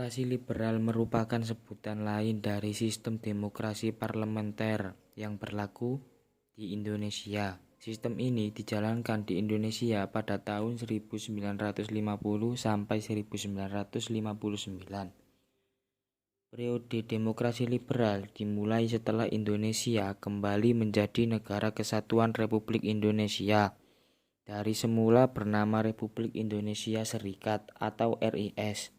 Demokrasi liberal merupakan sebutan lain dari sistem demokrasi parlementer yang berlaku di Indonesia. Sistem ini dijalankan di Indonesia pada tahun 1950 sampai 1959. Periode demokrasi liberal dimulai setelah Indonesia kembali menjadi Negara Kesatuan Republik Indonesia dari semula bernama Republik Indonesia Serikat atau RIS.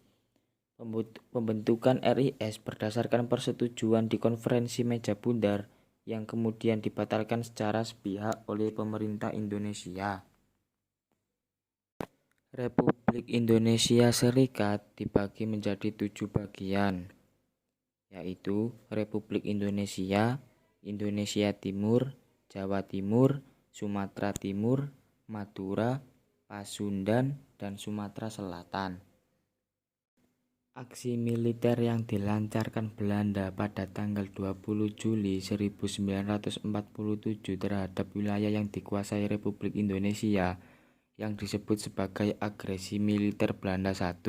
Pembentukan RIS berdasarkan persetujuan di Konferensi Meja Bundar yang kemudian dibatalkan secara sepihak oleh pemerintah Indonesia. Republik Indonesia Serikat dibagi menjadi 7 bagian, yaitu Republik Indonesia, Indonesia Timur, Jawa Timur, Sumatera Timur, Madura, Pasundan, dan Sumatera Selatan. Aksi militer yang dilancarkan Belanda pada tanggal 20 Juli 1947 terhadap wilayah yang dikuasai Republik Indonesia yang disebut sebagai agresi militer Belanda I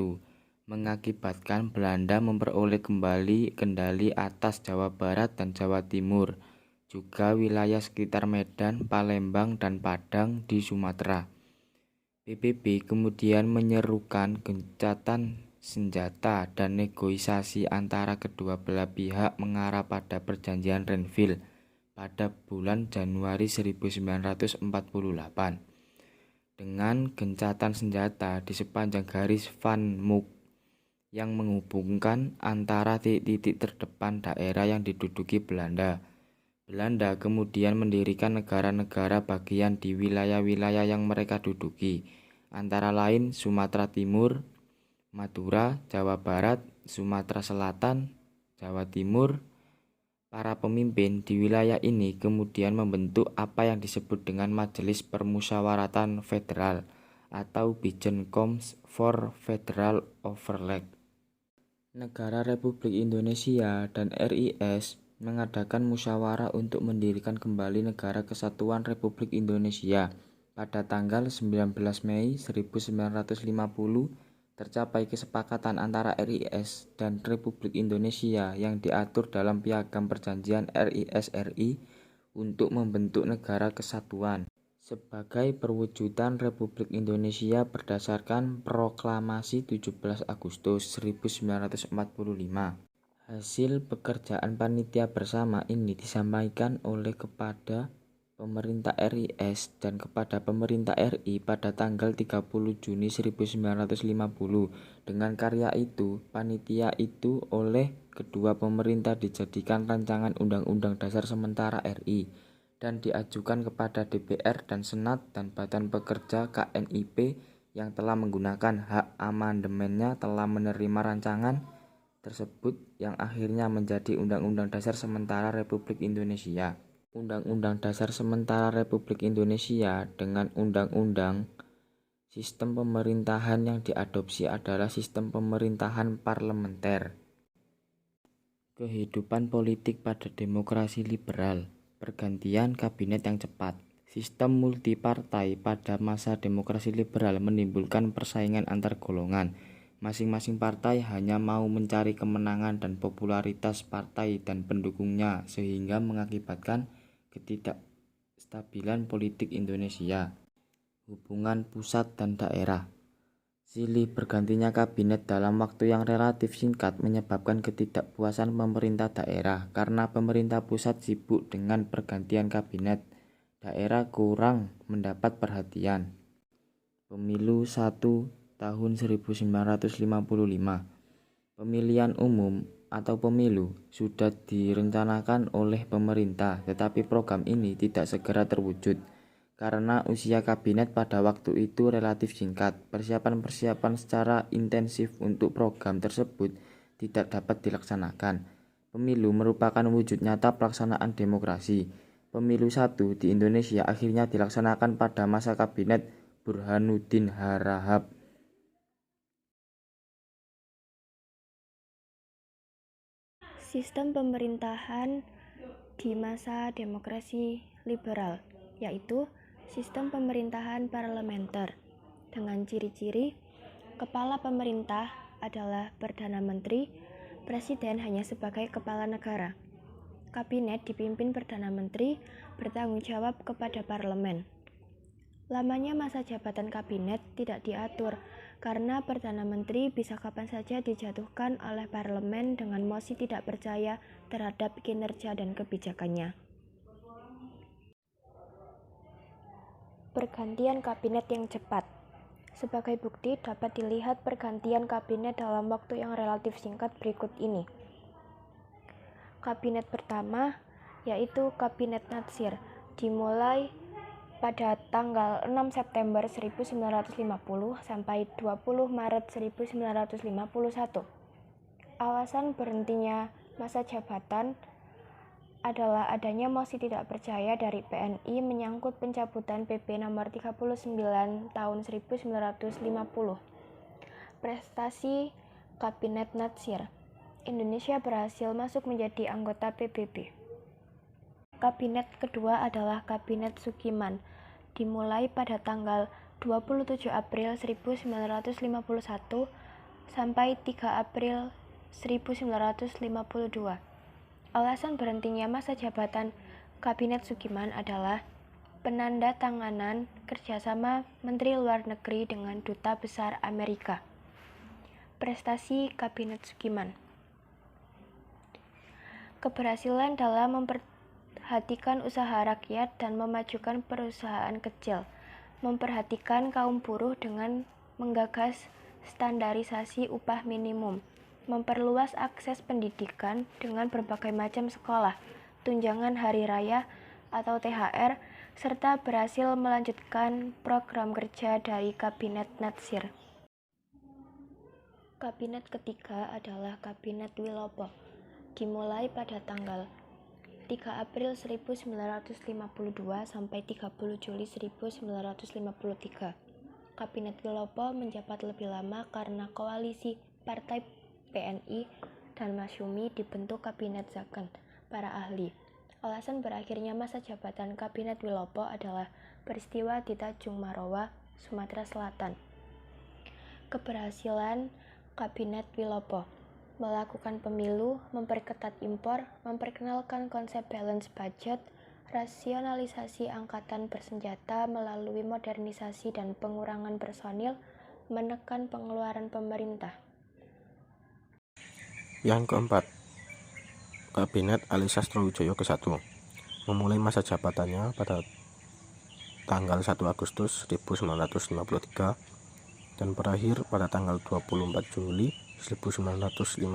mengakibatkan Belanda memperoleh kembali kendali atas Jawa Barat dan Jawa Timur, juga wilayah sekitar Medan, Palembang, dan Padang di Sumatera. PBB kemudian menyerukan gencatan senjata dan negosiasi antara kedua belah pihak mengarah pada perjanjian Renville pada bulan Januari 1948. Dengan gencatan senjata di sepanjang garis Van Mook yang menghubungkan antara titik-titik terdepan daerah yang diduduki Belanda. Belanda kemudian mendirikan negara-negara bagian di wilayah-wilayah yang mereka duduki, antara lain Sumatera Timur, Madura, Jawa Barat, Sumatera Selatan, Jawa Timur. Para pemimpin di wilayah ini kemudian membentuk apa yang disebut dengan Majelis Permusyawaratan Federal atau Bijenkorps for Federal Overleg. Negara Republik Indonesia dan RIS mengadakan musyawarah untuk mendirikan kembali Negara Kesatuan Republik Indonesia. Pada tanggal 19 Mei 1950 tercapai kesepakatan antara RIS dan Republik Indonesia yang diatur dalam Piagam Perjanjian RIS-RI untuk membentuk Negara Kesatuan sebagai perwujudan Republik Indonesia berdasarkan Proklamasi 17 Agustus 1945. Hasil pekerjaan panitia bersama ini disampaikan oleh kepada pemerintah RIS dan kepada pemerintah RI pada tanggal 30 Juni 1950. Dengan karya itu, panitia itu oleh kedua pemerintah dijadikan rancangan Undang-Undang Dasar Sementara RI dan diajukan kepada DPR dan Senat dan Badan Pekerja KNIP yang telah menggunakan hak amandemennya telah menerima rancangan tersebut yang akhirnya menjadi Undang-Undang Dasar Sementara Republik Indonesia. Undang-Undang Dasar Sementara Republik Indonesia dengan Undang-Undang Sistem Pemerintahan yang diadopsi adalah sistem pemerintahan parlementer. Kehidupan politik pada demokrasi liberal, pergantian kabinet yang cepat. Sistem multipartai pada masa demokrasi liberal menimbulkan persaingan antar golongan. Masing-masing partai hanya mau mencari kemenangan dan popularitas partai dan pendukungnya sehingga mengakibatkan ketidakstabilan politik Indonesia. Hubungan pusat dan daerah. Silih bergantinya kabinet dalam waktu yang relatif singkat menyebabkan ketidakpuasan pemerintah daerah karena pemerintah pusat sibuk dengan pergantian kabinet. Daerah kurang mendapat perhatian. Pemilu 1 tahun 1955. Pemilihan umum atau pemilu sudah direncanakan oleh pemerintah, tetapi program ini tidak segera terwujud karena usia kabinet pada waktu itu relatif singkat. Persiapan-persiapan secara intensif untuk program tersebut tidak dapat dilaksanakan. Pemilu merupakan wujud nyata pelaksanaan demokrasi. Pemilu 1 di Indonesia akhirnya dilaksanakan pada masa kabinet Burhanuddin Harahap. Sistem pemerintahan di masa demokrasi liberal, yaitu sistem pemerintahan parlementer dengan ciri-ciri kepala pemerintah adalah Perdana Menteri, Presiden hanya sebagai kepala negara. Kabinet dipimpin Perdana Menteri, bertanggung jawab kepada parlemen. Lamanya masa jabatan kabinet tidak diatur, karena Perdana Menteri bisa kapan saja dijatuhkan oleh parlemen dengan mosi tidak percaya terhadap kinerja dan kebijakannya. Pergantian kabinet yang cepat. Sebagai bukti dapat dilihat pergantian kabinet dalam waktu yang relatif singkat berikut ini. Kabinet pertama, yaitu Kabinet Natsir, dimulai pada tanggal 6 September 1950 sampai 20 Maret 1951. Alasan berhentinya masa jabatan adalah adanya mosi tidak percaya dari PNI menyangkut pencabutan PP nomor 39 tahun 1950. Prestasi Kabinet Natsir. Indonesia berhasil masuk menjadi anggota PBB. Kabinet kedua adalah Kabinet Sukiman, dimulai pada tanggal 27 April 1951 sampai 3 April 1952. Alasan berhentinya masa jabatan Kabinet Sukiman adalah penandatanganan kerjasama Menteri Luar Negeri dengan Duta Besar Amerika. Prestasi Kabinet Sukiman. Keberhasilan dalam memperhatikan usaha rakyat dan memajukan perusahaan kecil, memperhatikan kaum buruh dengan menggagas standarisasi upah minimum, memperluas akses pendidikan dengan berbagai macam sekolah, tunjangan hari raya atau THR, serta berhasil melanjutkan program kerja dari Kabinet Natsir. Kabinet ketiga adalah Kabinet Wilopo, dimulai pada tanggal 3 April 1952 sampai 30 Juli 1953. Kabinet Wilopo menjabat lebih lama karena koalisi Partai PNI dan Masyumi dibentuk Kabinet Zakon, para ahli. Alasan berakhirnya masa jabatan Kabinet Wilopo adalah peristiwa di Tanjung Marowa, Sumatera Selatan. Keberhasilan Kabinet Wilopo. Melakukan pemilu, memperketat impor, memperkenalkan konsep balance budget, rasionalisasi angkatan bersenjata melalui modernisasi dan pengurangan personil, menekan pengeluaran pemerintah. Yang keempat, Kabinet Ali Sastrowijoyo ke-1 memulai masa jabatannya pada tanggal 1 Agustus 1953 dan berakhir pada tanggal 24 Juli 1955.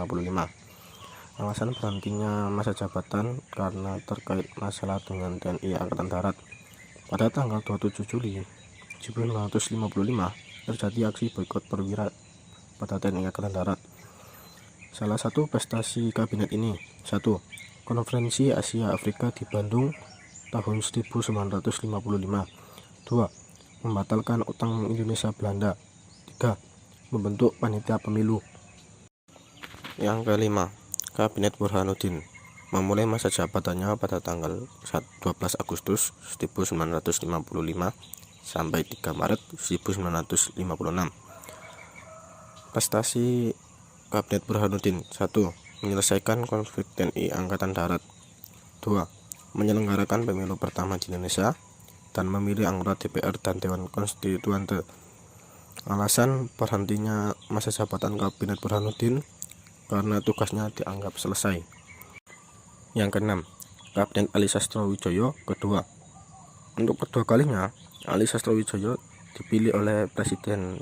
Alasan berhentinya masa jabatan karena terkait masalah dengan TNI Angkatan Darat. Pada tanggal 27 Juli 1955 terjadi aksi boikot perwira pada TNI Angkatan Darat. Salah satu prestasi kabinet ini: 1. Konferensi Asia Afrika di Bandung tahun 1955. 2. Membatalkan utang Indonesia Belanda. 3. Membentuk panitia pemilu. Yang kelima, Kabinet Burhanuddin memulai masa jabatannya pada tanggal 12 Agustus 1955 sampai 3 Maret 1956. Prestasi Kabinet Burhanuddin: 1. Menyelesaikan konflik TNI Angkatan Darat. 2. Menyelenggarakan pemilu pertama di Indonesia dan memilih anggota DPR dan Dewan Konstituante. Alasan berhentinya masa jabatan Kabinet Burhanuddin karena tugasnya dianggap selesai. Yang keenam, Kabinet Ali Sastrowijoyo kedua. Untuk kedua kalinya, Ali Sastrowijoyo dipilih oleh Presiden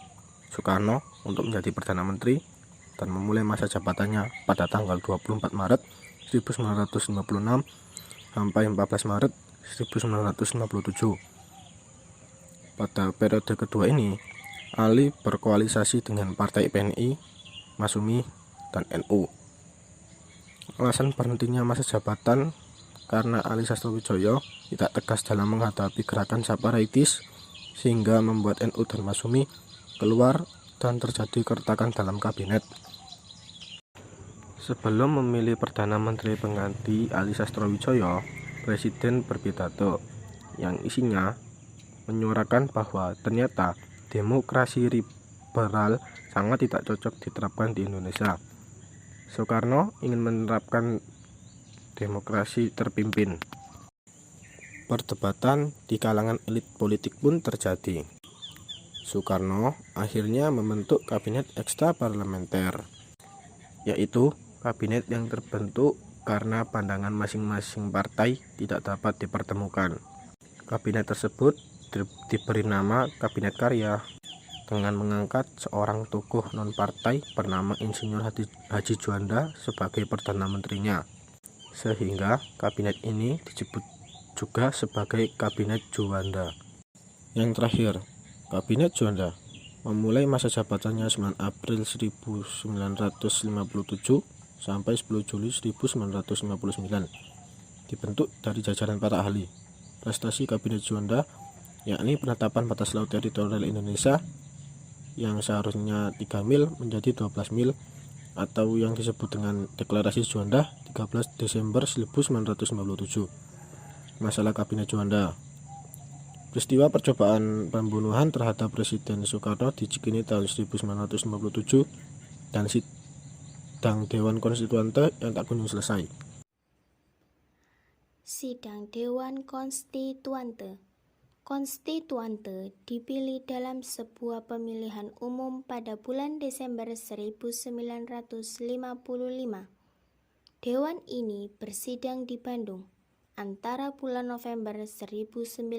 Soekarno untuk menjadi Perdana Menteri dan memulai masa jabatannya pada tanggal 24 Maret 1956 sampai 14 Maret 1957. Pada periode kedua ini, Ali berkoalisasi dengan Partai PNI, Masyumi, dan NU. Alasan berhentinya masa jabatan karena Ali Sastrowijoyo tidak tegas dalam menghadapi gerakan separatis sehingga membuat NU dan Masyumi keluar dan terjadi keretakan dalam kabinet. Sebelum memilih Perdana Menteri pengganti Ali Sastrowijoyo, Presiden berpidato yang isinya menyuarakan bahwa ternyata demokrasi liberal sangat tidak cocok diterapkan di Indonesia. Soekarno ingin menerapkan demokrasi terpimpin. Perdebatan di kalangan elit politik pun terjadi. Soekarno akhirnya membentuk kabinet ekstra parlementer, yaitu kabinet yang terbentuk karena pandangan masing-masing partai tidak dapat dipertemukan. Kabinet tersebut diberi nama Kabinet Karya dengan mengangkat seorang tokoh non-partai bernama Insinyur Haji Juanda sebagai Perdana Menterinya, sehingga kabinet ini disebut juga sebagai Kabinet Juanda. Yang terakhir, Kabinet Juanda memulai masa jabatannya 9 April 1957 sampai 10 Juli 1959. Dibentuk dari jajaran para ahli. Prestasi Kabinet Juanda yakni penetapan batas laut teritorial Indonesia yang seharusnya 3 mil menjadi 12 mil atau yang disebut dengan Deklarasi Juanda 13 Desember 1997. Masalah Kabinet Juanda. Peristiwa percobaan pembunuhan terhadap Presiden Soekarno di Cikini tahun 1957 dan sidang Dewan Konstituante yang tak kunjung selesai. Sidang Dewan Konstituante. Konstituante dipilih dalam sebuah pemilihan umum pada bulan Desember 1955. Dewan ini bersidang di Bandung antara bulan November 1956.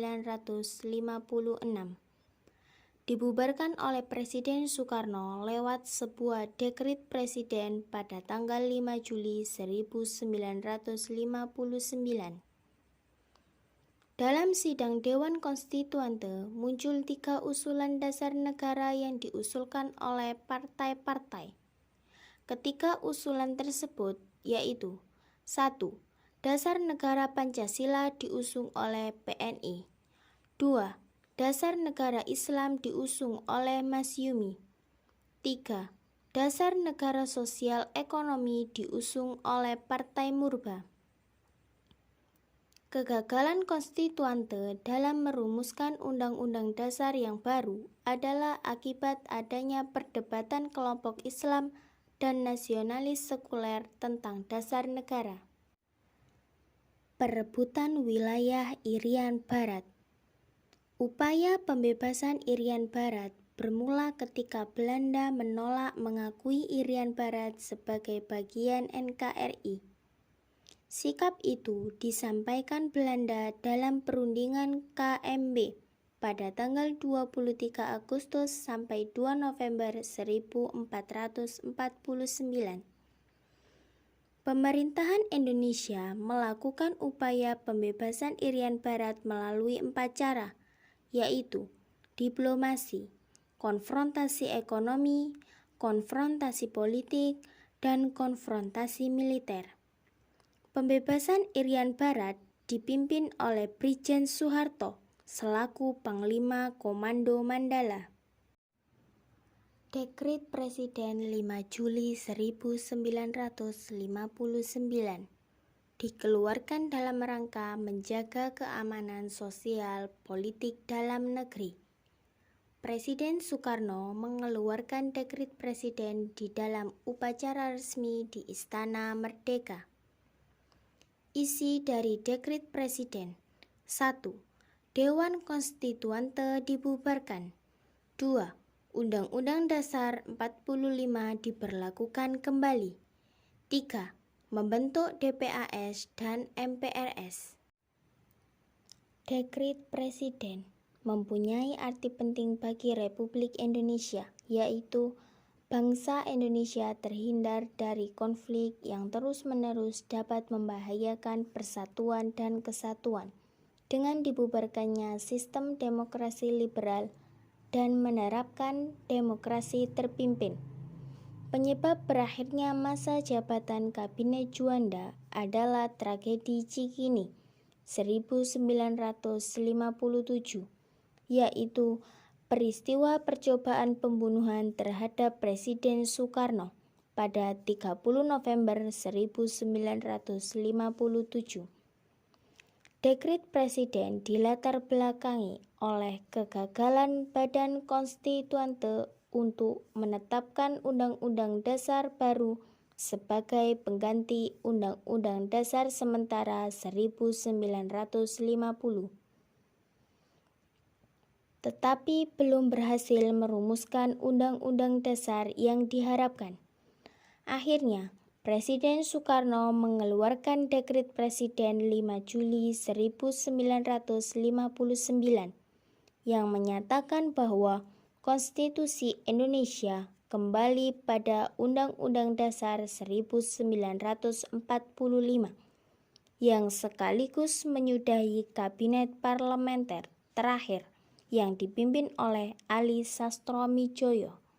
Dibubarkan oleh Presiden Soekarno lewat sebuah dekret presiden pada tanggal 5 Juli 1959. Dalam sidang Dewan Konstituante muncul 3 usulan dasar negara yang diusulkan oleh partai-partai. Ketiga usulan tersebut yaitu 1. Dasar Negara Pancasila diusung oleh PNI. 2. Dasar Negara Islam diusung oleh Masyumi. 3. Dasar Negara Sosial Ekonomi diusung oleh Partai Murba. Kegagalan konstituante dalam merumuskan undang-undang dasar yang baru adalah akibat adanya perdebatan kelompok Islam dan nasionalis sekuler tentang dasar negara. Perebutan wilayah Irian Barat. Upaya pembebasan Irian Barat bermula ketika Belanda menolak mengakui Irian Barat sebagai bagian NKRI. Sikap itu disampaikan Belanda dalam perundingan KMB pada tanggal 23 Agustus sampai 2 November 1449. Pemerintahan Indonesia melakukan upaya pembebasan Irian Barat melalui 4 cara, yaitu diplomasi, konfrontasi ekonomi, konfrontasi politik, dan konfrontasi militer. Pembebasan Irian Barat dipimpin oleh Brigjen Soeharto selaku Panglima Komando Mandala. Dekret Presiden 5 Juli 1959 dikeluarkan dalam rangka menjaga keamanan sosial politik dalam negeri. Presiden Soekarno mengeluarkan dekret presiden di dalam upacara resmi di Istana Merdeka. Isi dari dekret presiden: 1. Dewan Konstituante dibubarkan. 2. Undang-Undang Dasar 45 diberlakukan kembali. 3. Membentuk DPAS dan MPRS. Dekret presiden mempunyai arti penting bagi Republik Indonesia, yaitu bangsa Indonesia terhindar dari konflik yang terus-menerus dapat membahayakan persatuan dan kesatuan dengan dibubarkannya sistem demokrasi liberal dan menerapkan demokrasi terpimpin. Penyebab berakhirnya masa jabatan Kabinet Juanda adalah tragedi Cikini 1957, yaitu peristiwa percobaan pembunuhan terhadap Presiden Soekarno pada 30 November 1957. Dekret Presiden dilatar belakangi oleh kegagalan Badan Konstituante untuk menetapkan Undang-Undang Dasar baru sebagai pengganti Undang-Undang Dasar sementara 1950, tetapi belum berhasil merumuskan Undang-Undang Dasar yang diharapkan. Akhirnya, Presiden Soekarno mengeluarkan Dekret Presiden 5 Juli 1959 yang menyatakan bahwa Konstitusi Indonesia kembali pada Undang-Undang Dasar 1945 yang sekaligus menyudahi Kabinet Parlementer terakhir yang dipimpin oleh Ali Sastroamidjojo.